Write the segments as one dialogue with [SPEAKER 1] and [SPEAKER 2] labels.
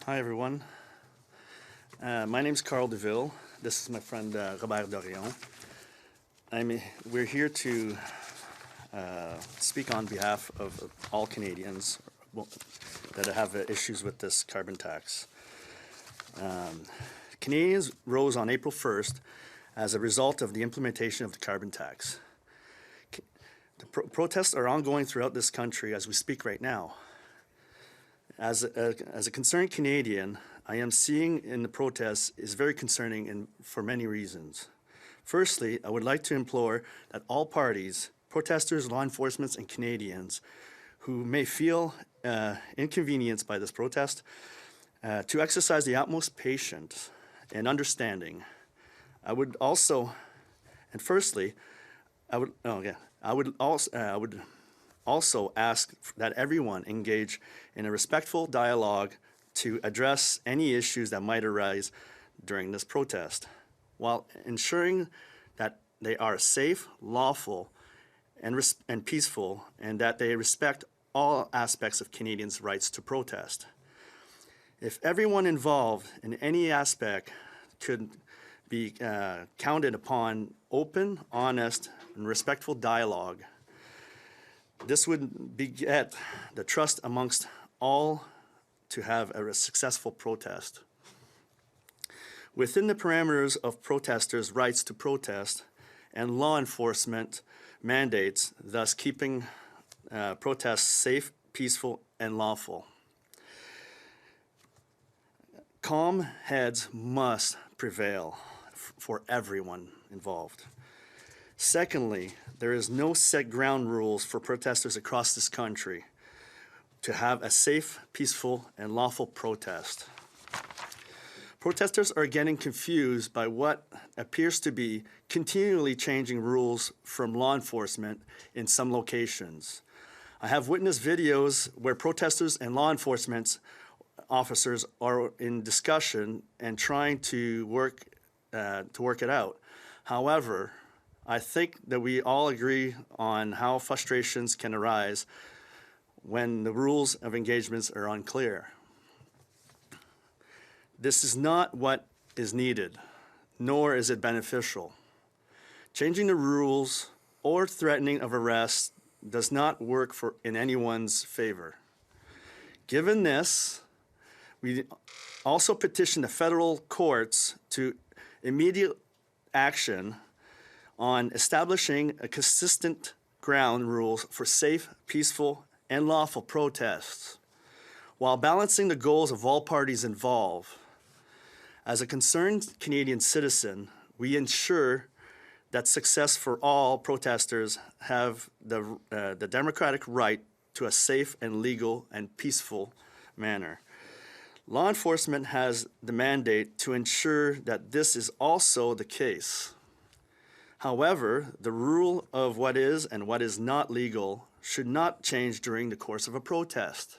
[SPEAKER 1] Hi, everyone. My name is Karl Douville. This is my friend Robert Dorion. We're here to speak on behalf of all Canadians that have issues with this carbon tax. Canadians rose on April 1st as a result of the implementation of the carbon tax. The protests are ongoing throughout this country as we speak right now. As a concerned Canadian, I am seeing in the protests is very concerning for many reasons. Firstly, I would like to implore that all parties, protesters, law enforcement, and Canadians who may feel inconvenienced by this protest, to exercise the utmost patience and understanding. I would also ask that everyone engage in a respectful dialogue to address any issues that might arise during this protest, while ensuring that they are safe, lawful, and peaceful, and that they respect all aspects of Canadians' rights to protest. If everyone involved in any aspect could be counted upon open, honest, and respectful dialogue, this would beget the trust amongst all to have a successful protest. Within the parameters of protesters' rights to protest and law enforcement mandates, thus keeping protests safe, peaceful, and lawful. Calm heads must prevail for everyone involved. Secondly, there is no set ground rules for protesters across this country to have a safe, peaceful, and lawful protest. Protesters are getting confused by what appears to be continually changing rules from law enforcement in some locations. I have witnessed videos where protesters and law enforcement officers are in discussion and trying to work it out. However, I think that we all agree on how frustrations can arise when the rules of engagements are unclear. This is not what is needed, nor is it beneficial. Changing the rules or threatening of arrest does not work in anyone's favor. Given this, we also petition the federal courts to immediate action on establishing a consistent ground rules for safe, peaceful, and lawful protests, while balancing the goals of all parties involved. As a concerned Canadian citizen, we ensure that success for all protesters have the democratic right to a safe and legal and peaceful manner. Law enforcement has the mandate to ensure that this is also the case. However, the rule of what is and what is not legal should not change during the course of a protest.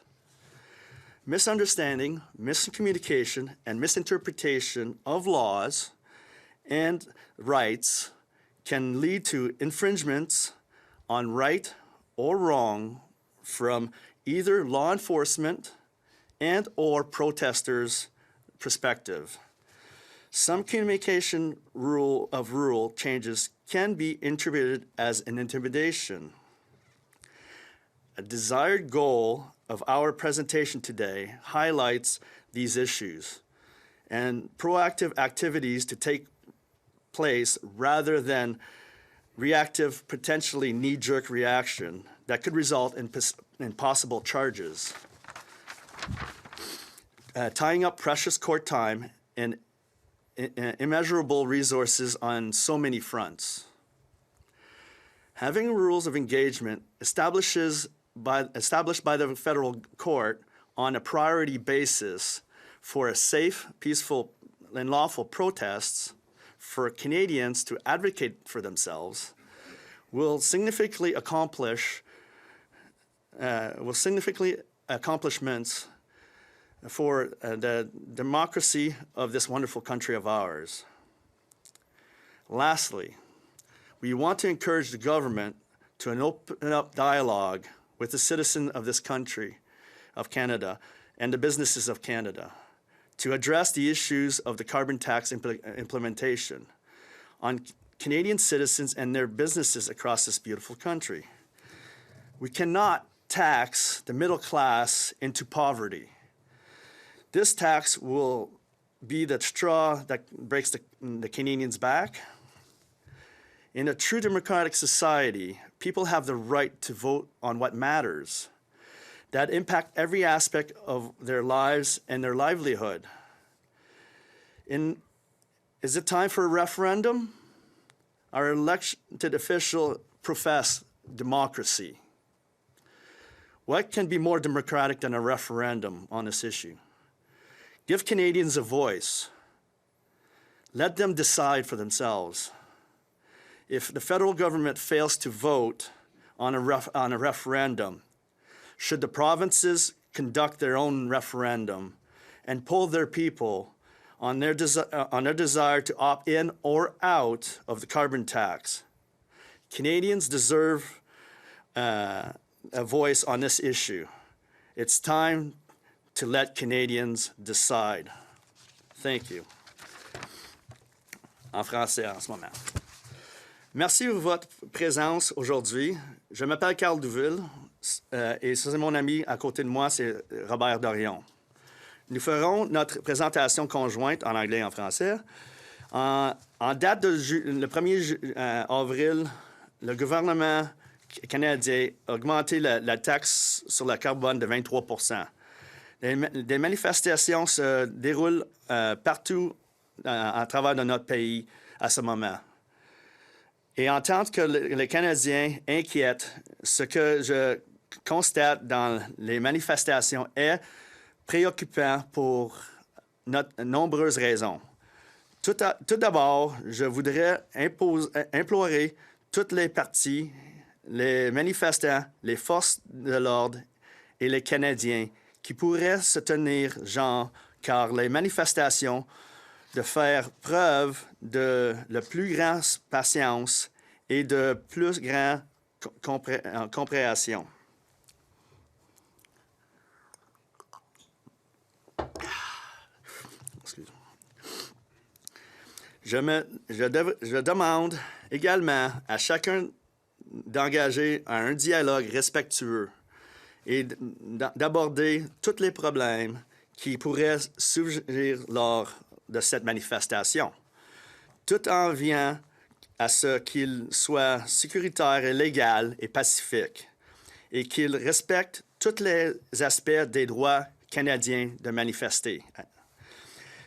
[SPEAKER 1] Misunderstanding, miscommunication, and misinterpretation of laws and rights can lead to infringements on right or wrong from either law enforcement and or protesters' perspective. Some communication rule changes can be interpreted as an intimidation. A desired goal of our presentation today highlights these issues and proactive activities to take place rather than reactive, potentially knee-jerk reaction that could result in possible charges. Tying up precious court time and immeasurable resources on so many fronts. Having rules of engagement established by the federal court on a priority basis for a safe, peaceful, and lawful protests for Canadians to advocate for themselves will significantly accomplishments for the democracy of this wonderful country of ours. Lastly, we want to encourage the government to an open up dialogue with the citizens of this country, of Canada, and the businesses of Canada. to address the issues of the carbon tax implementation on Canadian citizens and their businesses across this beautiful country. We cannot tax the middle class into poverty. This tax will be the straw that breaks the Canadians' back. In a true democratic society, people have the right to vote on what matters that impact every aspect of their lives and their livelihood. Is it time for a referendum? Our elected officials profess democracy. What can be more democratic than a referendum on this issue? Give Canadians a voice. Let them decide for themselves. If the federal government fails to vote on a referendum, should the provinces conduct their own referendum and poll their people on their desire to opt in or out of the carbon tax? Canadians deserve a voice on this issue. It's time to let Canadians decide. Thank you. En français en ce moment. Merci pour votre présence aujourd'hui. Je m'appelle Karl Douville et c'est mon ami à côté de moi, c'est Robert Dorion. Nous ferons notre présentation conjointe en anglais et en français. En date de le 1er avril, le gouvernement canadien a augmenté la taxe sur le carbone de 23 %. Des manifestations se déroulent partout à travers de notre pays à ce moment. Et en tant que les Canadiens inquiètent, ce que je constate dans les manifestations est préoccupant pour nombreuses raisons. Tout d'abord, je voudrais implorer toutes les parties, les manifestants, les forces de l'ordre et les Canadiens qui pourraient se tenir car les manifestations de faire preuve de la plus grande patience et de plus grande compréhension. Je demande également à chacun d'engager un dialogue respectueux et d'aborder tous les problèmes qui pourraient surgir lors de cette manifestation, tout en veillant à ce qu'il soit sécuritaire et légal et pacifique, et qu'il respecte tous les aspects des droits canadiens de manifester.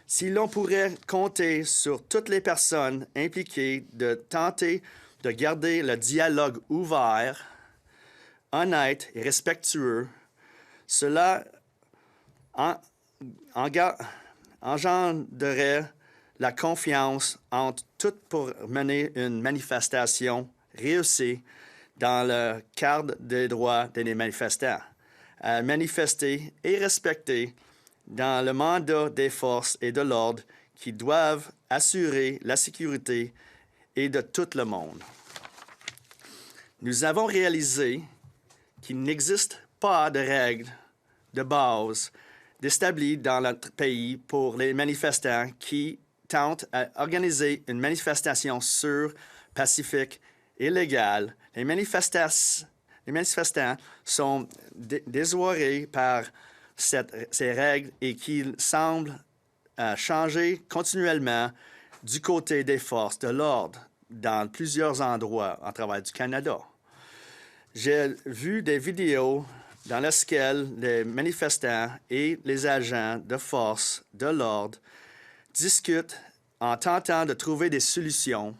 [SPEAKER 1] Si l'on pourrait compter sur toutes les personnes impliquées de tenter de garder le dialogue ouvert, honnête et respectueux, cela engendrerait la confiance entre toutes pour mener une manifestation réussie dans le cadre des droits des manifestants, à manifester et respecter dans le mandat des forces et de l'ordre qui doivent assurer la sécurité et de tout le monde. Nous avons réalisé qu'il n'existe pas de règles de base établies dans notre pays pour les manifestants qui tentent à organiser une manifestation sûre, pacifique et légale. Les manifestants sont désolés par ces règles et qu'ils semblent changer continuellement du côté des forces de l'ordre dans plusieurs endroits à travers du Canada. J'ai vu des vidéos dans lesquelles les manifestants et les agents de force de l'ordre discutent en tentant de trouver des solutions.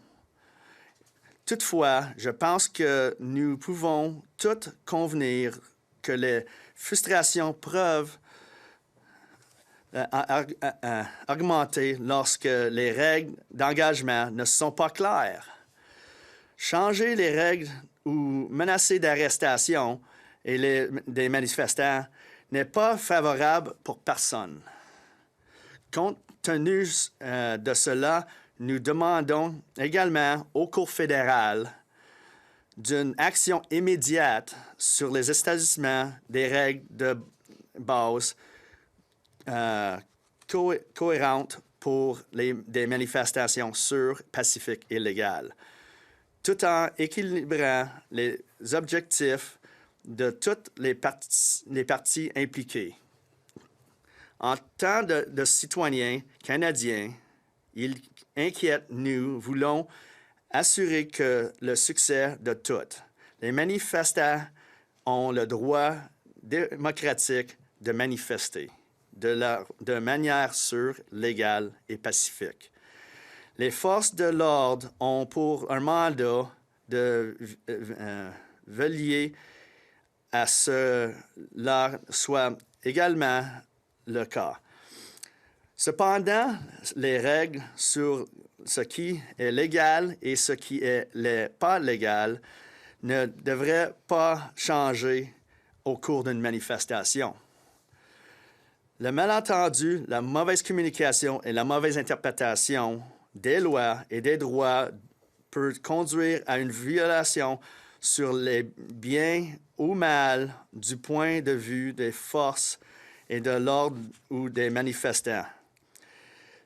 [SPEAKER 1] Toutefois, je pense que nous pouvons tous convenir que les frustrations peuvent augmenter lorsque les règles d'engagement ne sont pas claires. Changer les règles ou menacer d'arrestation des manifestants n'est pas favorable pour personne. Compte tenu de cela, nous demandons également aux cours fédérales d'une action immédiate sur les établissements des règles de base cohérente pour des manifestations sûres, pacifiques et légales, tout en équilibrant les objectifs de toutes les parties impliquées. En tant de citoyens canadiens, il inquiète, nous voulons assurer que le succès de toutes. Les manifestants ont le droit démocratique de manifester de manière sûre, légale et pacifique. Les forces de l'ordre ont pour un mandat de veiller à ce que soit également le cas. Cependant, les règles sur ce qui est légal et ce qui n'est pas légal ne devraient pas changer au cours d'une manifestation. Le malentendu, la mauvaise communication et la mauvaise interprétation des lois et des droits peut conduire à une violation sur les biens ou mal du point de vue des forces et de l'ordre ou des manifestants.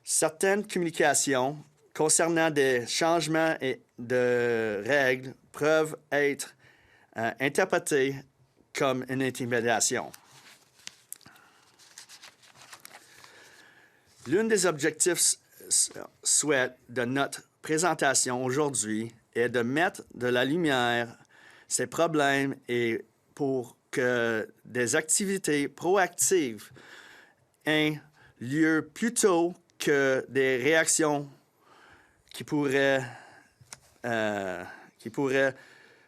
[SPEAKER 1] Certaines communications concernant des changements de règles peuvent être interprétées comme une intimidation. L'un des objectifs souhaités de notre présentation aujourd'hui est de mettre de la lumière ces problèmes et pour que des activités proactives aient lieu plutôt que des réactions qui pourraient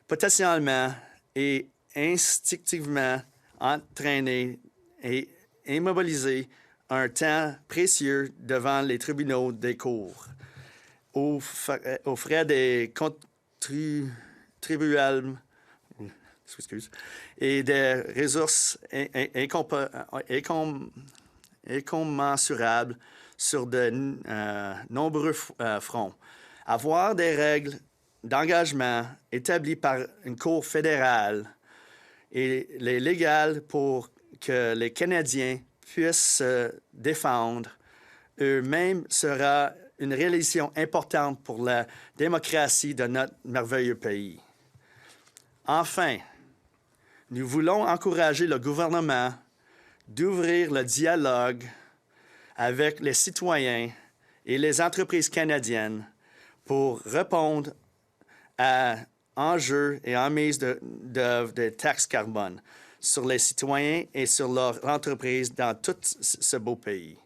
[SPEAKER 1] potentiellement et instinctivement entraîner et immobiliser un temps précieux devant les tribunaux des cours, aux frais des contribuables et des ressources incommensurables sur de nombreux fronts. Avoir des règles d'engagement établies par une cour fédérale et les légales pour que les Canadiens puissent se défendre eux-mêmes sera une réalisation importante pour la démocratie de notre merveilleux pays. Enfin, nous voulons encourager le gouvernement d'ouvrir le dialogue avec les citoyens et les entreprises canadiennes pour répondre à enjeux et en mise de taxes carbone sur les citoyens et sur leurs entreprises dans tout ce beau pays.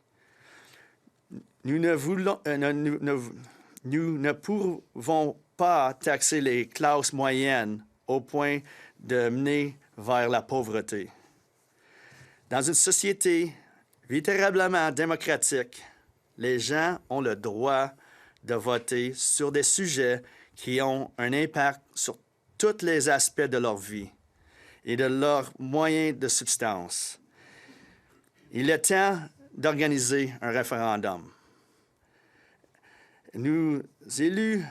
[SPEAKER 1] Nous ne pouvons pas taxer les classes moyennes au point de mener vers la pauvreté. Dans une société véritablement démocratique, les gens ont le droit de voter sur des sujets qui ont un impact sur tous les aspects de leur vie et de leurs moyens de subsistance. Il est temps d'organiser un référendum. Nous élus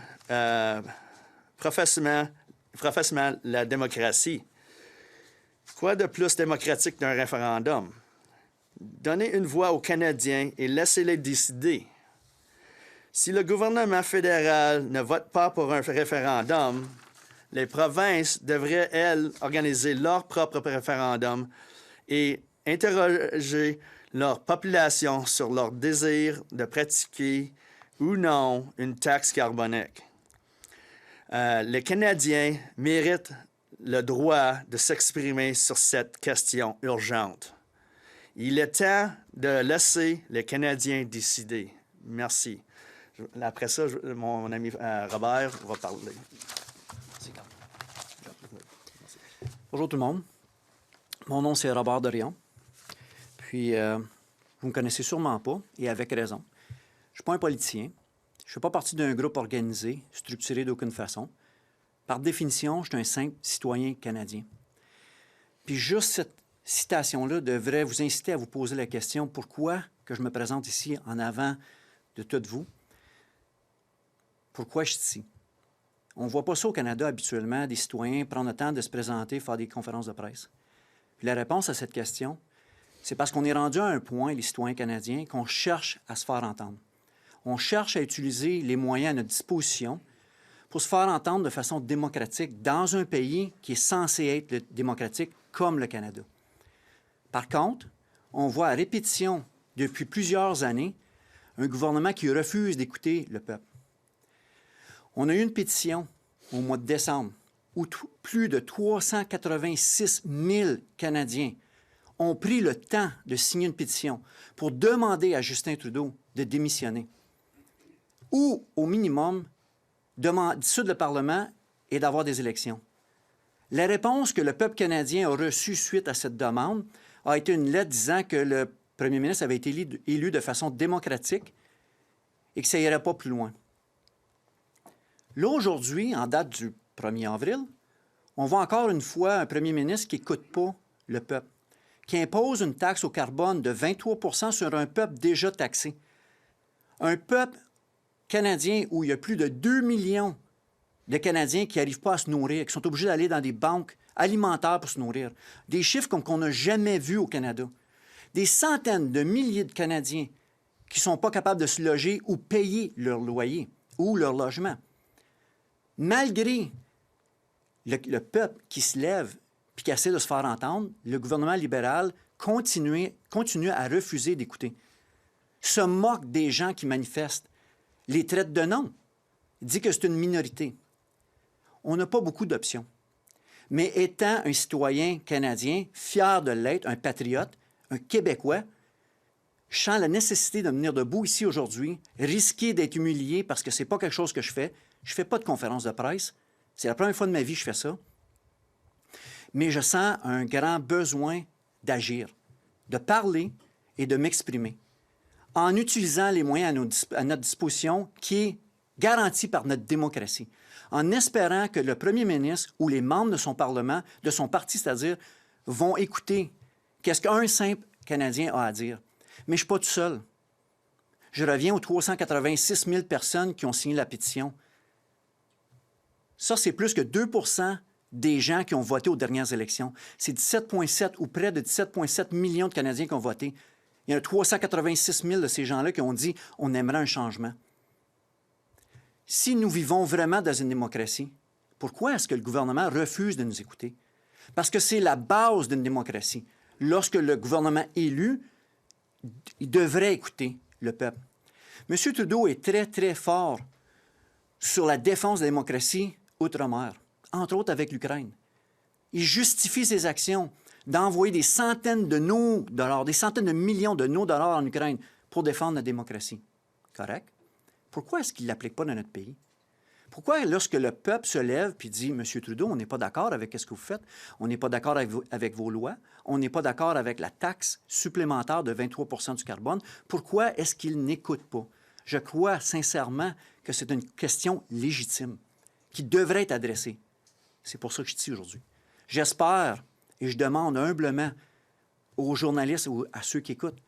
[SPEAKER 1] professément la démocratie. Quoi de plus démocratique qu'un référendum? Donnez une voix aux Canadiens et laissez-les décider. Si le gouvernement fédéral ne vote pas pour un référendum, les provinces devraient, elles, organiser leur propre référendum et interroger leur population sur leur désir de pratiquer ou non une taxe carbonique. Les Canadiens méritent le droit de s'exprimer sur cette question urgente. Il est temps de laisser les Canadiens décider. Merci. Après ça, mon ami Robert va parler. Merci, Karl.
[SPEAKER 2] Bonjour tout le monde. Mon nom, c'est Robert Dorion. Puis, vous ne me connaissez sûrement pas, et avec raison. Je ne suis pas un politicien. Je ne fais pas partie d'un groupe organisé, structuré d'aucune façon. Par définition, je suis un simple citoyen canadien. Puis juste cette citation-là devrait vous inciter à vous poser la question pourquoi que je me présente ici en avant de toutes vous. Pourquoi je suis ici? On ne voit pas ça au Canada habituellement, des citoyens prendre le temps de se présenter, faire des conférences de presse. Puis la réponse à cette question, c'est parce qu'on est rendu à un point, les citoyens canadiens, qu'on cherche à se faire entendre. On cherche à utiliser les moyens à notre disposition pour se faire entendre de façon démocratique dans un pays qui est censé être démocratique comme le Canada. Par contre, on voit à répétition depuis plusieurs années un gouvernement qui refuse d'écouter le peuple. On a eu une pétition au mois de décembre où plus de 386 000 Canadiens ont pris le temps de signer une pétition pour demander à Justin Trudeau de démissionner ou, au minimum, dissoudre le Parlement et d'avoir des élections. La réponse que le peuple canadien a reçue suite à cette demande a été une lettre disant que le premier ministre avait été élu de façon démocratique et que ça n'irait pas plus loin. Là, aujourd'hui, en date du 1er avril, on voit encore une fois un premier ministre qui n'écoute pas le peuple, qui impose une taxe au carbone de 23 % sur un peuple déjà taxé. Un peuple canadien où il y a plus de 2 millions de Canadiens qui n'arrivent pas à se nourrir, qui sont obligés d'aller dans des banques alimentaires pour se nourrir. Des chiffres comme qu'on n'a jamais vus au Canada. Des centaines de milliers de Canadiens qui ne sont pas capables de se loger ou payer leur loyer ou leur logement. Malgré le peuple qui se lève et qui essaie de se faire entendre, le gouvernement libéral continue à refuser d'écouter. Se moque des gens qui manifestent, les traite de nom, dit que c'est une minorité. On n'a pas beaucoup d'options. Mais étant un citoyen canadien, fier de l'être, un patriote, un Québécois, je sens la nécessité de me venir debout ici aujourd'hui, risquer d'être humilié parce que ce n'est pas quelque chose que je fais. Je ne fais pas de conférence de presse. C'est la première fois de ma vie que je fais ça. Mais je sens un grand besoin d'agir, de parler et de m'exprimer en utilisant les moyens à notre disposition qui est garanti par notre démocratie, en espérant que le premier ministre ou les membres de son Parlement, de son parti, c'est-à-dire, vont écouter qu'est-ce qu'un simple Canadien a à dire. Mais je ne suis pas tout seul. Je reviens aux 386 000 personnes qui ont signé la pétition. Ça, c'est plus que 2 % des gens qui ont voté aux dernières élections. C'est 17,7 ou près de 17,7 millions de Canadiens qui ont voté. Il y a 386 000 de ces gens-là qui ont dit « on aimerait un changement ». Si nous vivons vraiment dans une démocratie, pourquoi est-ce que le gouvernement refuse de nous écouter? Parce que c'est la base d'une démocratie. Lorsque le gouvernement élu, il devrait écouter le peuple. M. Trudeau est très, très fort sur la défense de la démocratie outre-mer, entre autres avec l'Ukraine. Il justifie ses actions d'envoyer des centaines de nos dollars, des centaines de millions de nos dollars en Ukraine pour défendre la démocratie. Correct? Pourquoi est-ce qu'il ne l'applique pas dans notre pays? Pourquoi, lorsque le peuple se lève et dit « M. Trudeau, on n'est pas d'accord avec ce que vous faites, on n'est pas d'accord avec vos lois, on n'est pas d'accord avec la taxe supplémentaire de 23 % du carbone », pourquoi est-ce qu'il n'écoute pas? Je crois sincèrement que c'est une question légitime qui devrait être adressée. C'est pour ça que je suis ici aujourd'hui. J'espère et je demande humblement aux journalistes ou à ceux qui écoutent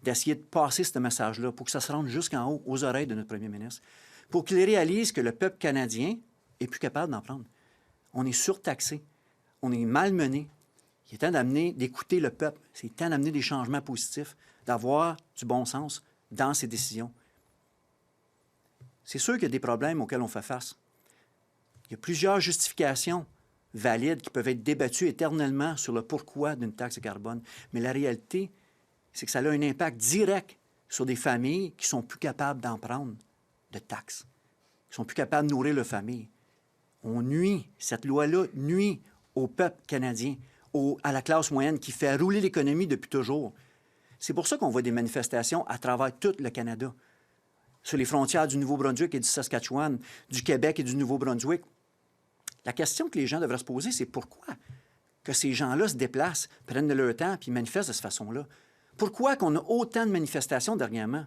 [SPEAKER 2] d'essayer de passer ce message-là pour que ça se rende jusqu'en haut, aux oreilles de notre premier ministre, pour qu'il réalise que le peuple canadien est plus capable d'en prendre. On est surtaxé, on est malmené. Il est temps d'écouter le peuple. C'est temps d'amener des changements positifs, d'avoir du bon sens dans ses décisions. C'est sûr qu'il y a des problèmes auxquels on fait face. Il y a plusieurs justifications valides qui peuvent être débattues éternellement sur le pourquoi d'une taxe de carbone. Mais la réalité, c'est que ça a un impact direct sur des familles qui sont plus capables d'en prendre de taxes, qui sont plus capables de nourrir leur famille. Cette loi-là nuit au peuple canadien, à la classe moyenne qui fait rouler l'économie depuis toujours. C'est pour ça qu'on voit des manifestations à travers tout le Canada, sur les frontières du Nouveau-Brunswick et du Saskatchewan, du Québec et du Nouveau-Brunswick. La question que les gens devraient se poser, c'est pourquoi que ces gens-là se déplacent, prennent de leur temps et manifestent de cette façon-là? Pourquoi qu'on a autant de manifestations dernièrement?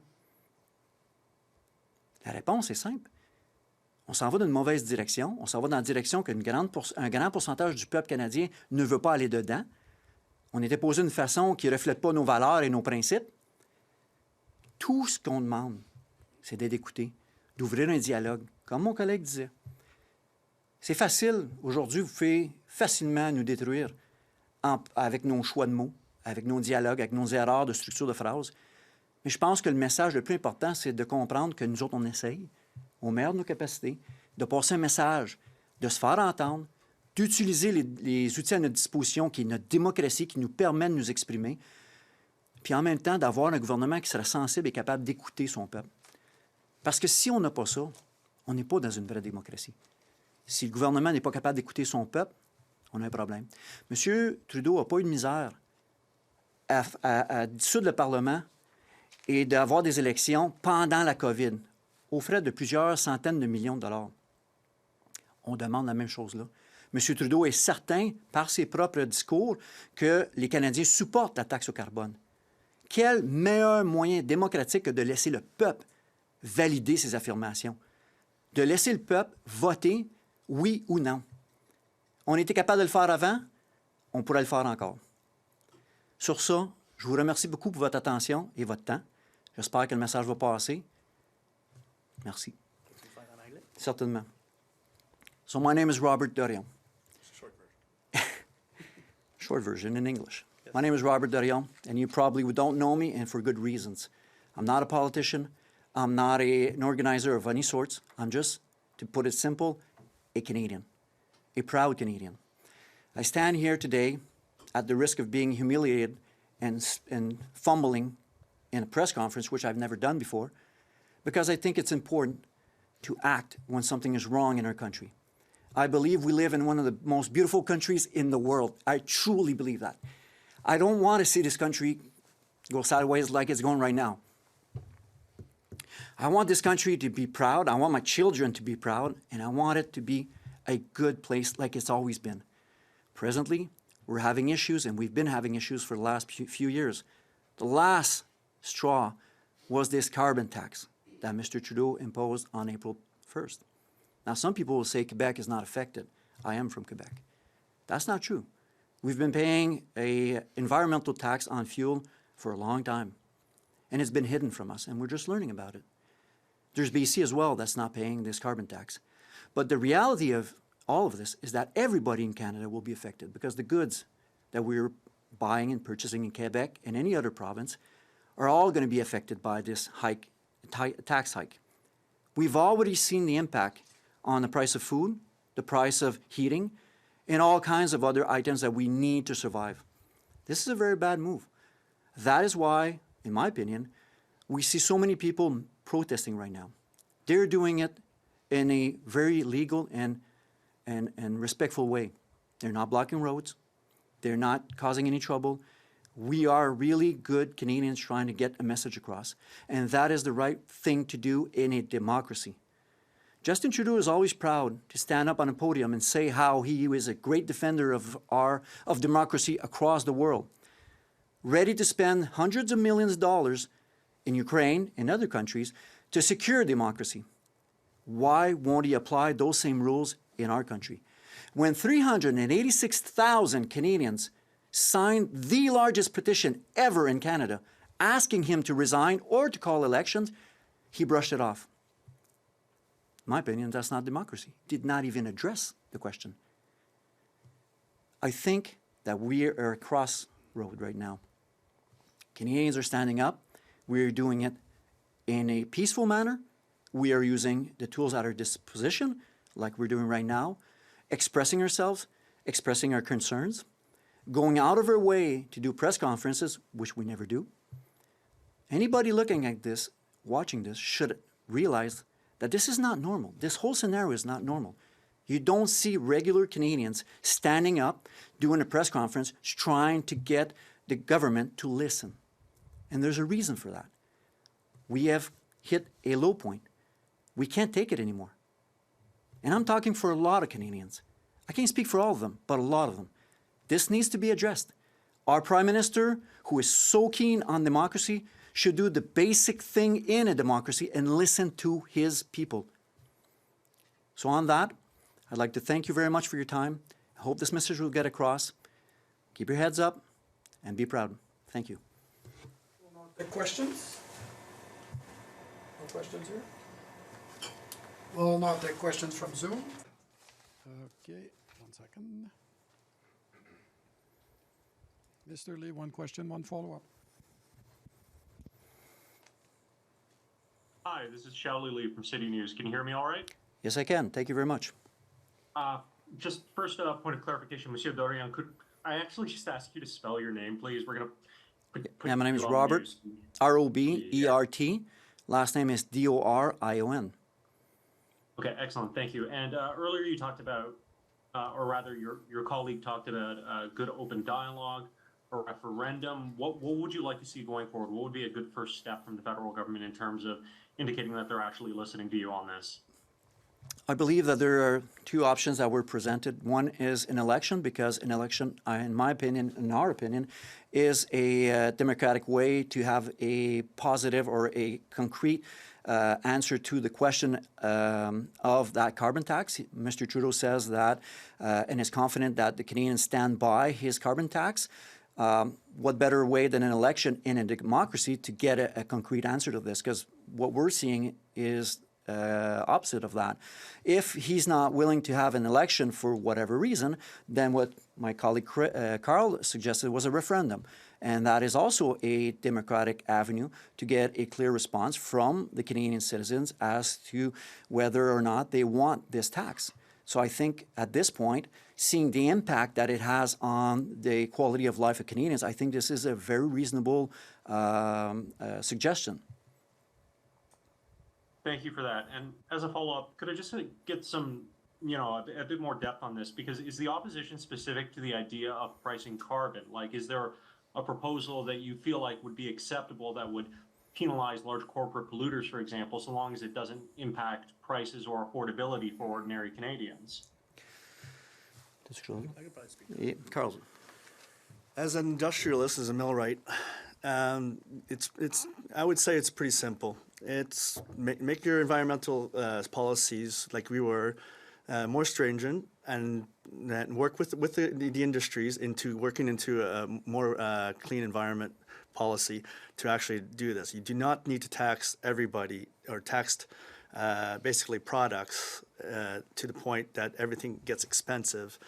[SPEAKER 2] La réponse est simple. On s'en va dans une mauvaise direction. On s'en va dans la direction qu'un grand pourcentage du peuple canadien ne veut pas aller dedans. On est déposé d'une façon qui ne reflète pas nos valeurs et nos principes. Tout ce qu'on demande, c'est d'être écouté, d'ouvrir un dialogue, comme mon collègue disait. C'est facile. Aujourd'hui, vous pouvez facilement nous détruire avec nos choix de mots, avec nos dialogues, avec nos erreurs de structure de phrase. Mais je pense que le message le plus important, c'est de comprendre que nous autres, on essaye, au meilleur de nos capacités, de passer un message, de se faire entendre, d'utiliser les outils à notre disposition, qui est notre démocratie, qui nous permet de nous exprimer, puis en même temps d'avoir un gouvernement qui sera sensible et capable d'écouter son peuple. Parce que si on n'a pas ça, on n'est pas dans une vraie démocratie. Si le gouvernement n'est pas capable d'écouter son peuple, on a un problème. M. Trudeau n'a pas eu de misère à dissoudre le Parlement et d'avoir des élections pendant la COVID, aux frais de plusieurs centaines de millions de dollars. On demande la même chose là. M. Trudeau est certain, par ses propres discours, que les Canadiens supportent la taxe au carbone. Quel meilleur moyen démocratique que de laisser le peuple valider ses affirmations? De laisser le peuple voter oui ou non. On était capable de le faire avant, on pourrait le faire encore. Sur ça, je vous remercie beaucoup pour votre attention et votre temps. J'espère que le message va passer. Merci. Certainement. So my name is Robert Dorion.
[SPEAKER 1] Short version.
[SPEAKER 2] Short version in English. Yes. My name is Robert Dorion, and you probably don't know me, and for good reasons. I'm not a politician. I'm not an organizer of any sorts. I'm just, to put it simple, a Canadian, a proud Canadian. I stand here today at the risk of being humiliated and fumbling in a press conference, which I've never done before, because I think it's important to act when something is wrong in our country. I believe we live in one of the most beautiful countries in the world. I truly believe that. I don't want to see this country go sideways like it's going right now. I want this country to be proud. I want my children to be proud, and I want it to be a good place like it's always been. Presently, we're having issues, and we've been having issues for the last few years. The last straw was this carbon tax that Mr. Trudeau imposed on April 1st. Now, some people will say Quebec is not affected. I am from Quebec. That's not true. We've been paying an environmental tax on fuel for a long time, and it's been hidden from us, and we're just learning about it. There's BC as well that's not paying this carbon tax. But the reality of all of this is that everybody in Canada will be affected because the goods that we're buying and purchasing in Quebec and any other province are all going to be affected by this tax hike. We've already seen the impact on the price of food, the price of heating, and all kinds of other items that we need to survive. This is a very bad move. That is why, in my opinion, we see so many people protesting right now. They're doing it in a very legal and respectful way. They're not blocking roads. They're not causing any trouble. We are really good Canadians trying to get a message across, and that is the right thing to do in a democracy. Justin Trudeau is always proud to stand up on a podium and say how he is a great defender of democracy across the world, ready to spend hundreds of millions of dollars in Ukraine and other countries to secure democracy. Why won't he apply those same rules in our country? When 386,000 Canadians signed the largest petition ever in Canada asking him to resign or to call elections, he brushed it off. In my opinion, that's not democracy. Did not even address the question. I think that we are at a crossroad right now. Canadians are standing up. We are doing it in a peaceful manner. We are using the tools at our disposition, like we're doing right now, expressing ourselves, expressing our concerns, going out of our way to do press conferences, which we never do. Anybody looking at this, watching this, should realize that this is not normal. This whole scenario is not normal. You don't see regular Canadians standing up, doing a press conference, trying to get the government to listen. And there's a reason for that. We have hit a low point. We can't take it anymore. And I'm talking for a lot of Canadians. I can't speak for all of them, but a lot of them. This needs to be addressed. Our Prime Minister, who is so keen on democracy, should do the basic thing in a democracy and listen to his people. So on that, I'd like to thank you very much for your time. I hope this message will get across. Keep your heads up and be proud. Thank you.
[SPEAKER 3] Any questions? No questions here? We'll now take questions from Zoom. Okay, 1 second. Mr. Lee, one question, one follow-up.
[SPEAKER 4] Hi, this is Shaoli Lee from City News. Can you hear me all right?
[SPEAKER 2] Yes, I can. Thank you very much.
[SPEAKER 4] Just first point of clarification, Monsieur Dorion, could I actually just ask you to spell your name, please? We're going to put
[SPEAKER 2] Yeah, my name
[SPEAKER 4] you
[SPEAKER 2] is
[SPEAKER 4] on the
[SPEAKER 2] Robert,
[SPEAKER 4] news.
[SPEAKER 2] Robert. Last name is Dorion.
[SPEAKER 4] Okay, excellent. Thank you. And earlier you talked about, or rather your colleague talked about good open dialogue or referendum. What would you like to see going forward? What would be a good first step from the federal government in terms of indicating that they're actually listening to you on this?
[SPEAKER 2] I believe that there are two options that were presented. One is an election, because an election, in my opinion, in our opinion, is a democratic way to have a positive or a concrete answer to the question of that carbon tax. Mr. Trudeau says that and is confident that the Canadians stand by his carbon tax. What better way than an election in a democracy to get a concrete answer to this? Because what we're seeing is opposite of that. If he's not willing to have an election for whatever reason, then what my colleague Karl suggested was a referendum. And that is also a democratic avenue to get a clear response from the Canadian citizens as to whether or not they want this tax. So I think at this point, seeing the impact that it has on the quality of life of Canadians, I think this is a very reasonable suggestion.
[SPEAKER 4] Thank you for that. And as a follow-up, could I just get some, a bit more depth on this? Because is the opposition specific to the idea of pricing carbon? Like, is there a proposal that you feel like would be acceptable that would penalize large corporate polluters, for example, so long as it doesn't impact prices or affordability for ordinary Canadians?
[SPEAKER 1] I could probably speak.
[SPEAKER 2] Yeah, Karl.
[SPEAKER 1] As an industrialist, as a millwright, I would say it's pretty simple. It's make your environmental policies like we were more stringent, and work with the industries into working into a more clean environment policy to actually do this. You do not need to tax everybody or tax basically products to the point that everything gets expensive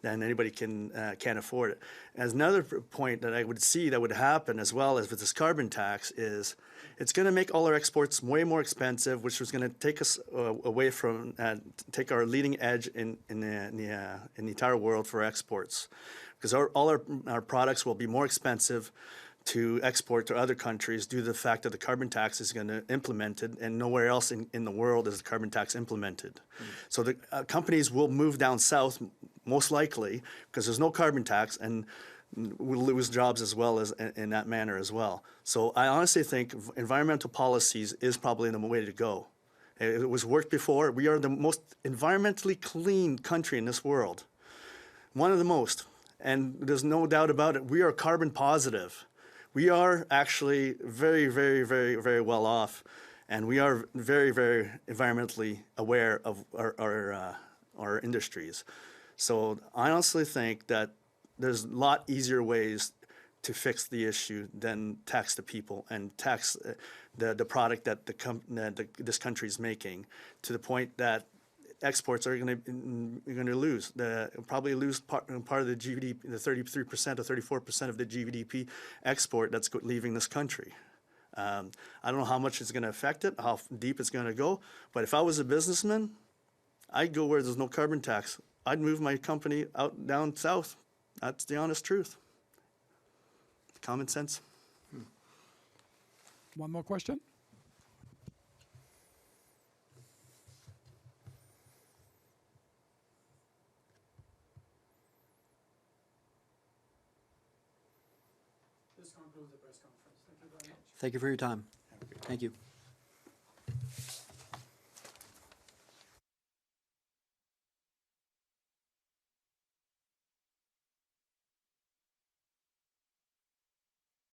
[SPEAKER 1] and anybody can't afford it. As another point that I would see that would happen as well as with this carbon tax is it's going to make all our exports way more expensive, which is going to take us away from take our leading edge in the entire world for exports, because all our products will be more expensive to export to other countries due to the fact that the carbon tax is going to implemented, and nowhere else in the world is the carbon tax implemented. So the companies will move down south most likely because there's no carbon tax, and we'll lose jobs as well as in that manner as well. So I honestly think environmental policies is probably the way to go. It was worked before. We are the most environmentally clean country in this world, one of the most, and there's no doubt about it. We are carbon positive. We are actually very, very, very, very well off, and we are very, very environmentally aware of our industries. So I honestly think that there's a lot easier ways to fix the issue than tax the people and tax the product that this country is making, to the point that exports are going to lose. Probably lose part of the GDP, the 33% or 34% of the GDP export that's leaving this country. I don't know how much it's going to affect it, how deep it's going to go, but if I was a businessman, I'd go where there's no carbon tax. I'd move my company out down south. That's the honest truth. Common sense.
[SPEAKER 3] One more question? This concludes the press conference. Thank you very much.
[SPEAKER 2] Thank you for your time. Thank you.